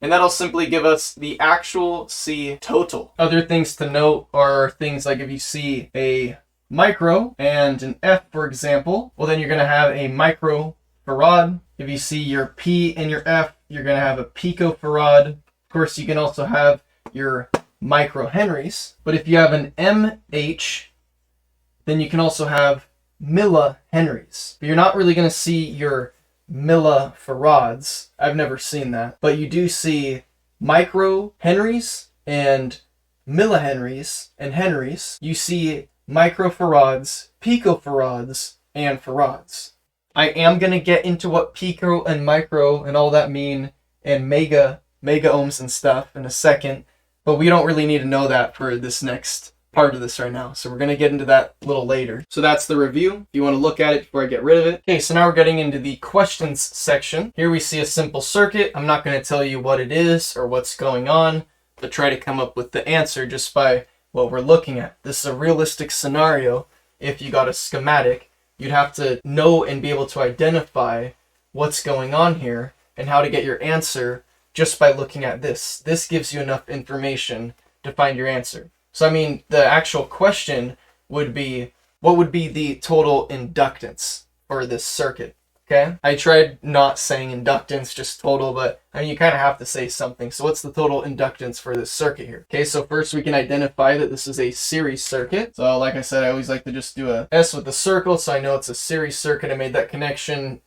Speaker 1: and that'll simply give us the actual C total. Other things to note are things like if you see a micro and an F, for example, well, then you're going to have a microfarad. If you see your P and your F, you're going to have a picofarad. Of course, you can also have your microhenries, but if you have an MH, then you can also have millihenries. But you're not really going to see your millifarads. I've never seen that. But you do see microhenries and millihenries and henries. You see microfarads, picofarads, and farads. I am going to get into what pico and micro and all that mean and mega ohms and stuff in a second, but we don't really need to know that for this next part of this right now. So we're going to get into that a little later. So that's the review. If you want to look at it before I get rid of it. Okay, so now we're getting into the questions section. Here we see a simple circuit. I'm not going to tell you what it is or what's going on, but try to come up with the answer just by what we're looking at. This is a realistic scenario. If you got a schematic, you'd have to know and be able to identify what's going on here and how to get your answer just by looking at this. This gives you enough information to find your answer. So, I mean, the actual question would be, what would be the total inductance for this circuit? Okay? I tried not saying inductance, just total, but I mean, you kind of have to say something. So what's the total inductance for this circuit here? Okay, so first we can identify that this is a series circuit. So like I said, I always like to just do a S with a circle, so I know it's a series circuit. I made that connection.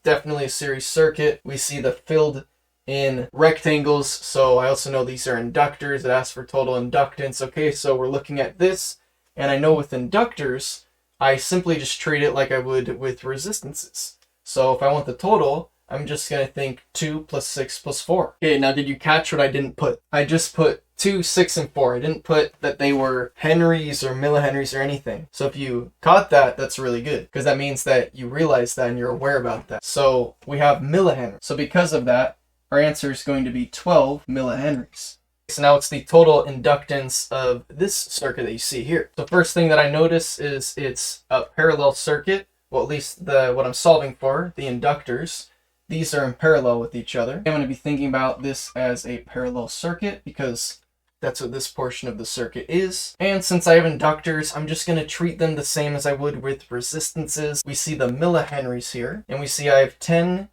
Speaker 1: Definitely a series circuit. We see the filled in rectangles, so I also know these are inductors. It asks for total inductance. Okay, so we're looking at this, and I know with inductors, I simply just treat it like I would with resistances. So if I want the total, I'm just going to think 2 plus 6 plus 4. Okay, now did you catch what I didn't put? I just put 2, 6, and 4. I didn't put that they were henries or millihenries or anything. So if you caught that, that's really good, because that means that you realize that and you're aware about that. So we have millihenries. So because of that, our answer is going to be 12 millihenries. So now it's the total inductance of this circuit that you see here. The first thing that I notice is it's a parallel circuit. Well, at least what I'm solving for, the inductors, these are in parallel with each other. I'm going to be thinking about this as a parallel circuit because that's what this portion of the circuit is. And since I have inductors, I'm just going to treat them the same as I would with resistances. We see the millihenries here, and we see I have 10,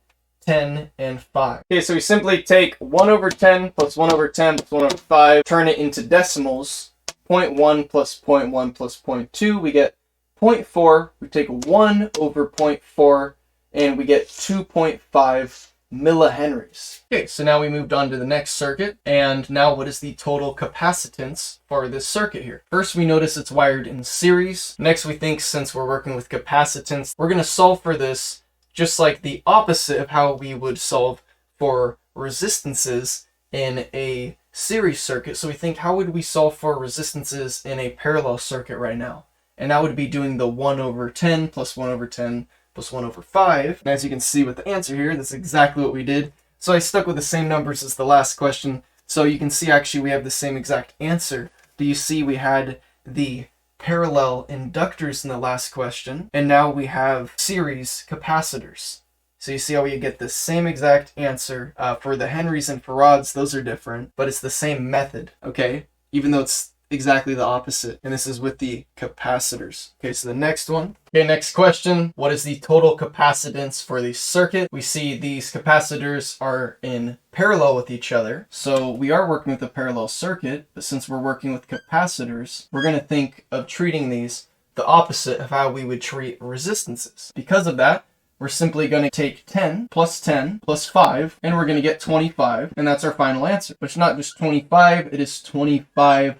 Speaker 1: 10, and 5. Okay, so we simply take 1 over 10 plus 1 over 10 plus 1 over 5, turn it into decimals. 0.1 plus 0.1 plus 0.2, we get 0.4. We take 1 over 0.4, and we get 2.5 millihenries. Okay, so now we moved on to the next circuit, and now what is the total capacitance for this circuit here? First, we notice it's wired in series. Next, we think since we're working with capacitance, we're going to solve for this just like the opposite of how we would solve for resistances in a series circuit. So we think, how would we solve for resistances in a parallel circuit right now? And that would be doing the 1 over 10 plus 1 over 10 plus 1 over 5. And as you can see with the answer here, that's exactly what we did. So I stuck with the same numbers as the last question. So you can see actually we have the same exact answer. Do you see we had the parallel inductors in the last question, and now we have series capacitors. So you see how we get the same exact answer. For the henries and farads, those are different, but it's the same method, okay? Even though it's exactly the opposite. And this is with the capacitors. Okay, so the next one. Okay, next question. What is the total capacitance for the circuit? We see these capacitors are in parallel with each other. So we are working with a parallel circuit, but since we're working with capacitors, we're going to think of treating these the opposite of how we would treat resistances. Because of that, we're simply going to take 10 plus 5, and we're going to get 25, and that's our final answer. But it's not just 25, it is 25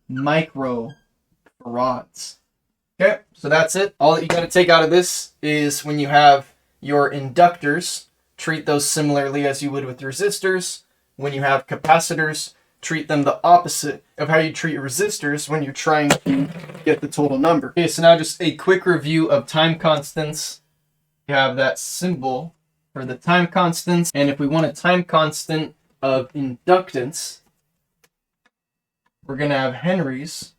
Speaker 1: microfarads. Okay, so that's it. All that you got to take out of this is when you have your inductors, treat those similarly as you would with resistors. When you have capacitors, treat them the opposite of how you treat resistors when you're trying to get the total number. Okay, so now just a quick review of time constants. You have that symbol for the time constants, and if we want a time constant of inductance, we're going to have henries,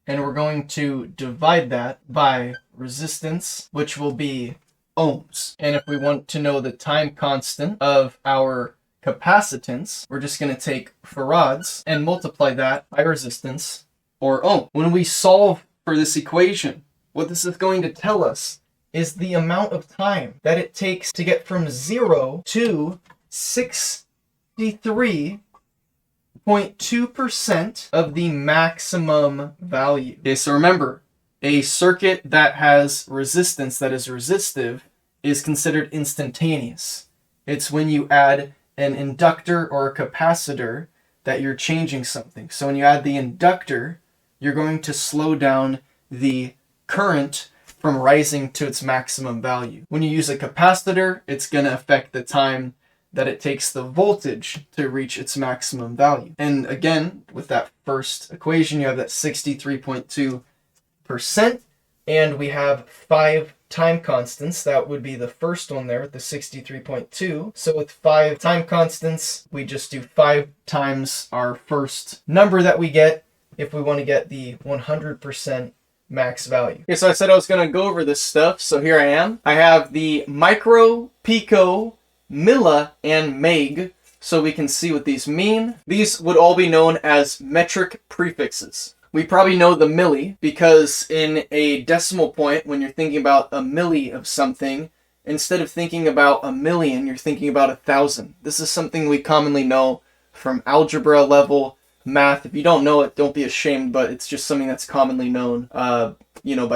Speaker 1: and we're going to divide that by resistance, which will be ohms. And if we want to know the time constant of our capacitance, we're just going to take farads and multiply that by resistance, or ohm. When we solve for this equation, what this is going to tell us is the amount of time that it takes to get from 0 to 63.2% of the maximum value. Okay, so remember, a circuit that has resistance, that is resistive, is considered instantaneous. It's when you add an inductor or a capacitor that you're changing something. So when you add the inductor, you're going to slow down the current from rising to its maximum value. When you use a capacitor, it's going to affect the time that it takes the voltage to reach its maximum value. And again, with that first equation, you have that 63.2%, and we have 5 time constants. That would be the first one there with the 63.2. So with 5 time constants, we just do 5 times our first number that we get if we want to get the 100% max value. Okay, so I said I was going to go over this stuff, so here I am. I have the micro, pico, milli, and meg, so we can see what these mean. These would all be known as metric prefixes. We probably know the milli because in a decimal point, when you're thinking about a milli of something, instead of thinking about a million, you're thinking about 1,000. This is something we commonly know from algebra level math. If you don't know it, don't be ashamed, but it's just something that's commonly known, by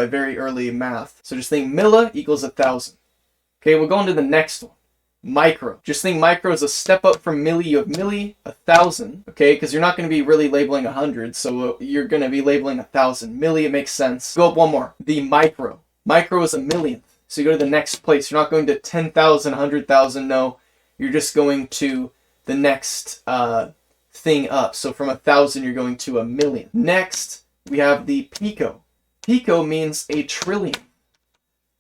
Speaker 1: very early math. So just think milli equals 1,000. Okay, we'll go on to the next one. Micro. Just think micro is a step up from milli. You have milli, 1,000, okay, because you're not going to be really labeling 100, so you're going to be labeling 1,000. Milli, it makes sense. Go up one more. The micro. Micro is a millionth. So you go to the next place. You're not going to 10,000, 100,000, no. You're just going to the next thing up. So from 1,000 you're going to 1,000,000. Next we have the pico. Pico means a trillion.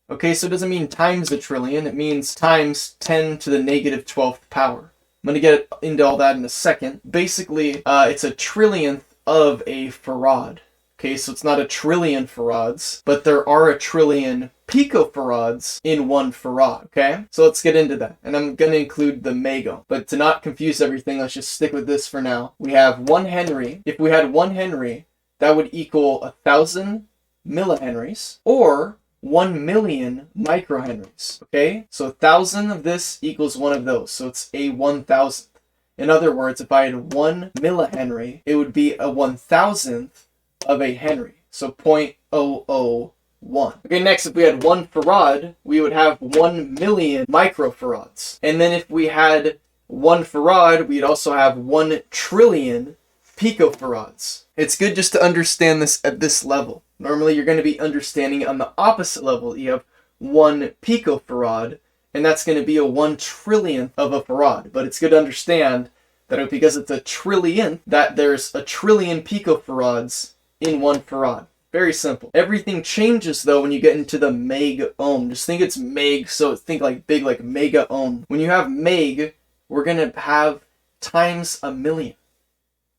Speaker 1: Okay, so it doesn't mean times a trillion, it means times 10 to the negative 12th power. I'm going to get into all that in a second. Basically, it's a trillionth of a farad. Okay, so it's not a trillion farads, but there are a trillion picofarads in 1 farad. Okay, so let's get into that. And I'm going to include the mego. But to not confuse everything, let's just stick with this for now. We have 1 Henry. If we had 1 Henry, that would equal 1,000 millihenries, or 1,000,000 microhenries. Okay, so 1,000 of this equals 1 of those. So it's a 1,000th. In other words, if I had 1 millihenry, it would be a 1,000th of a henry. So 0.001. Okay, next, if we had 1 farad, we would have 1,000,000 microfarads. And then if we had 1 farad, we'd also have 1 trillion picofarads. It's good just to understand this at this level. Normally, you're going to be understanding it on the opposite level. You have 1 picofarad, and that's going to be a 1 trillionth of a farad. But it's good to understand that because it's a trillionth, that there's a trillion picofarads in 1 farad. Very simple. Everything changes, though, when you get into the meg ohm. Just think it's meg, so think like big, like mega ohm. When you have meg, we're going to have times 1,000,000.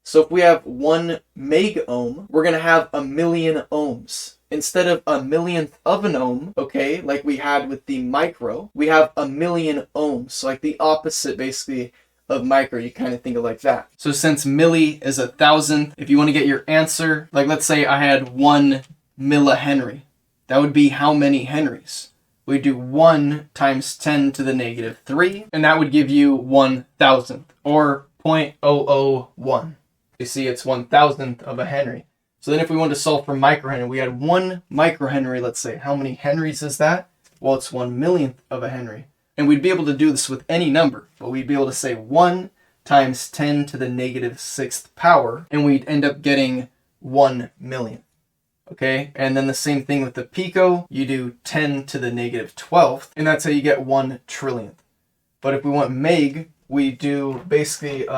Speaker 1: So if we have 1 meg ohm, we're going to have 1,000,000 ohms. Instead of 1,000,000th of an ohm, okay, like we had with the micro, we have 1,000,000 ohms. So like the opposite, basically, of micro. You kind of think of like that. So since milli is 1,000th, if you want to get your answer, like let's say I had 1 millihenry, that would be how many henries? We do 1 times 10 to the negative 3, and that would give you 1,000th, or 0.001. You see, it's 1,000th of a henry. So then if we wanted to solve for microhenry, we had 1 microhenry, let's say. How many henries is that? Well, it's 1/1,000,000th of a henry. And we'd be able to do this with any number, but we'd be able to say 1 times 10 to the negative 6th power, and we'd end up getting 1,000,000. Okay, and then the same thing with the pico, you do 10 to the negative 12th, and that's how you get 1/1,000,000th. But if we want meg, we do basically,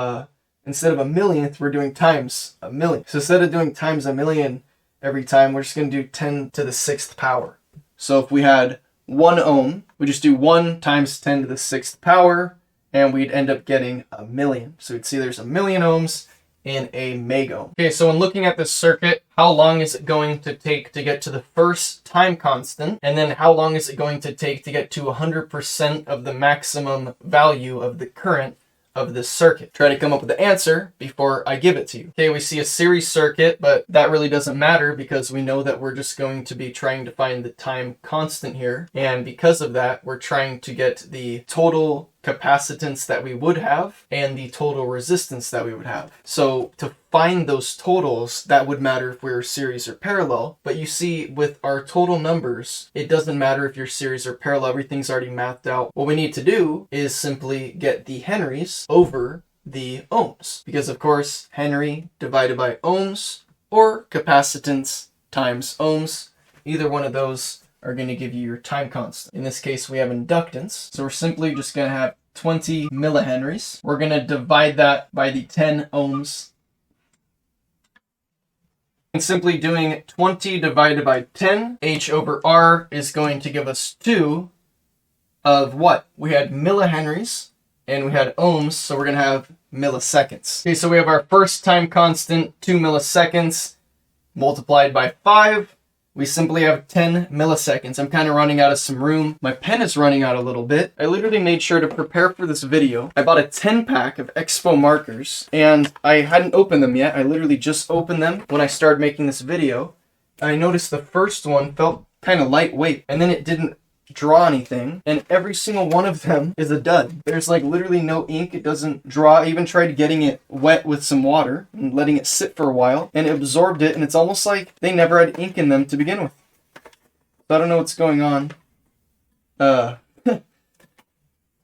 Speaker 1: instead of 1,000,000th, we're doing times 1,000,000. So instead of doing times 1,000,000 every time, we're just going to do 10 to the 6th power. So if we had 1 ohm, we just do 1 times 10 to the 6th power, and we'd end up getting 1,000,000. So we'd see there's 1,000,000 ohms in a megohm. Okay, so when looking at this circuit, how long is it going to take to get to the first time constant? And then how long is it going to take to get to 100% of the maximum value of the current of this circuit? Try to come up with the answer before I give it to you. Okay, we see a series circuit, but that really doesn't matter because we know that we're just going to be trying to find the time constant here. And because of that, we're trying to get the total capacitance that we would have and the total resistance that we would have. So to find those totals, that would matter if we were series or parallel. But you see, with our total numbers, it doesn't matter if you're series or parallel. Everything's already mapped out. What we need to do is simply get the henries over the ohms. Because of course, henry divided by ohms or capacitance times ohms, either one of those are going to give you your time constant. In this case, we have inductance. So we're simply just going to have 20 millihenries. We're going to divide that by the 10 ohms. And simply doing 20 divided by 10, H over R is going to give us 2 of what? We had millihenries and we had ohms, so we're going to have milliseconds. Okay, so we have our first time constant, 2 milliseconds, multiplied by 5. We simply have 10 milliseconds. I'm kind of running out of some room. My pen is running out a little bit. I literally made sure to prepare for this video. I bought a 10-pack of Expo markers, and I hadn't opened them yet. I literally just opened them when I started making this video. I noticed the first one felt kind of lightweight, and then it didn't draw anything, and every single one of them is a dud. There's like literally no ink. It doesn't draw. I even tried getting it wet with some water and letting it sit for a while, and it absorbed it, and it's almost like they never had ink in them to begin with. So I don't know what's going on. But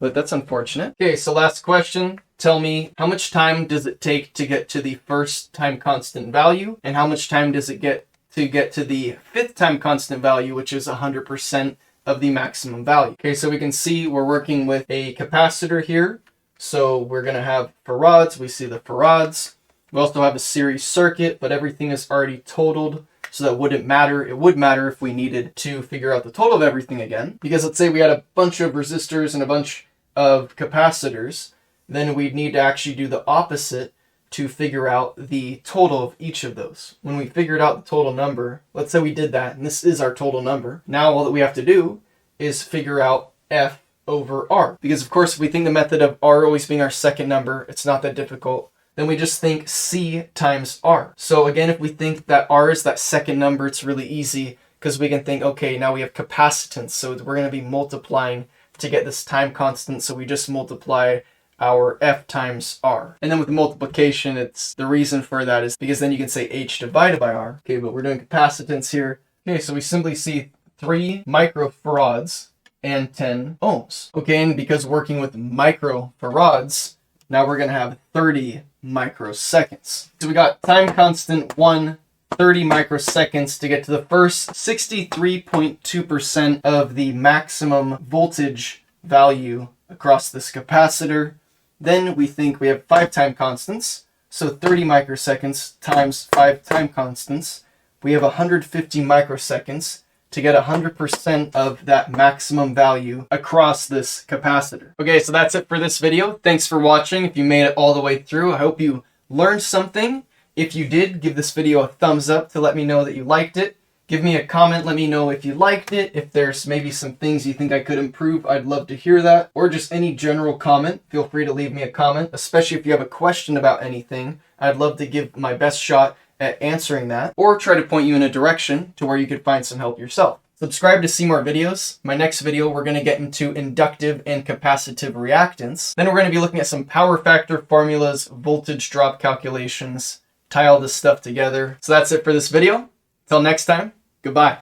Speaker 1: that's unfortunate. Okay, so last question. Tell me, how much time does it take to get to the first time constant value, and how much time does it get to the fifth time constant value, which is 100% of the maximum value? Okay, so we can see we're working with a capacitor here. So we're going to have farads. We see the farads. We also have a series circuit, but everything is already totaled, so that wouldn't matter. It would matter if we needed to figure out the total of everything again. Because let's say we had a bunch of resistors and a bunch of capacitors, then we'd need to actually do the opposite to figure out the total of each of those. When we figured out the total number, let's say we did that, and this is our total number. Now all that we have to do is figure out F over R. Because of course, if we think the method of R always being our second number, it's not that difficult. Then we just think C times R. So again, if we think that R is that second number, it's really easy because we can think, okay, now we have capacitance. So we're going to be multiplying to get this time constant. So we just multiply our F times R. And then with the multiplication, it's the reason for that is because then you can say H divided by R. Okay, but we're doing capacitance here. Okay, so we simply see 3 microfarads and 10 ohms. Okay, and because working with microfarads, now we're going to have 30 microseconds. So we got time constant 1, 30 microseconds to get to the first 63.2% of the maximum voltage value across this capacitor. Then we think we have 5 time constants, so 30 microseconds times 5 time constants. We have 150 microseconds to get 100% of that maximum value across this capacitor. Okay, so that's it for this video. Thanks for watching. If you made it all the way through, I hope you learned something. If you did, give this video a thumbs up to let me know that you liked it. Give Give me a comment, let me know if you liked it, if there's maybe some things you think I could improve, I'd love to hear that. Or just any general comment, feel free to leave me a comment, especially if you have a question about anything. I'd love to give my best shot at answering that, or try to point you in a direction to where you could find some help yourself. Subscribe to see more videos. My next video, we're going to get into inductive and capacitive reactance. Then we're going to be looking at some power factor formulas, voltage drop calculations, tie all this stuff together. So that's it for this video. Till next time, goodbye.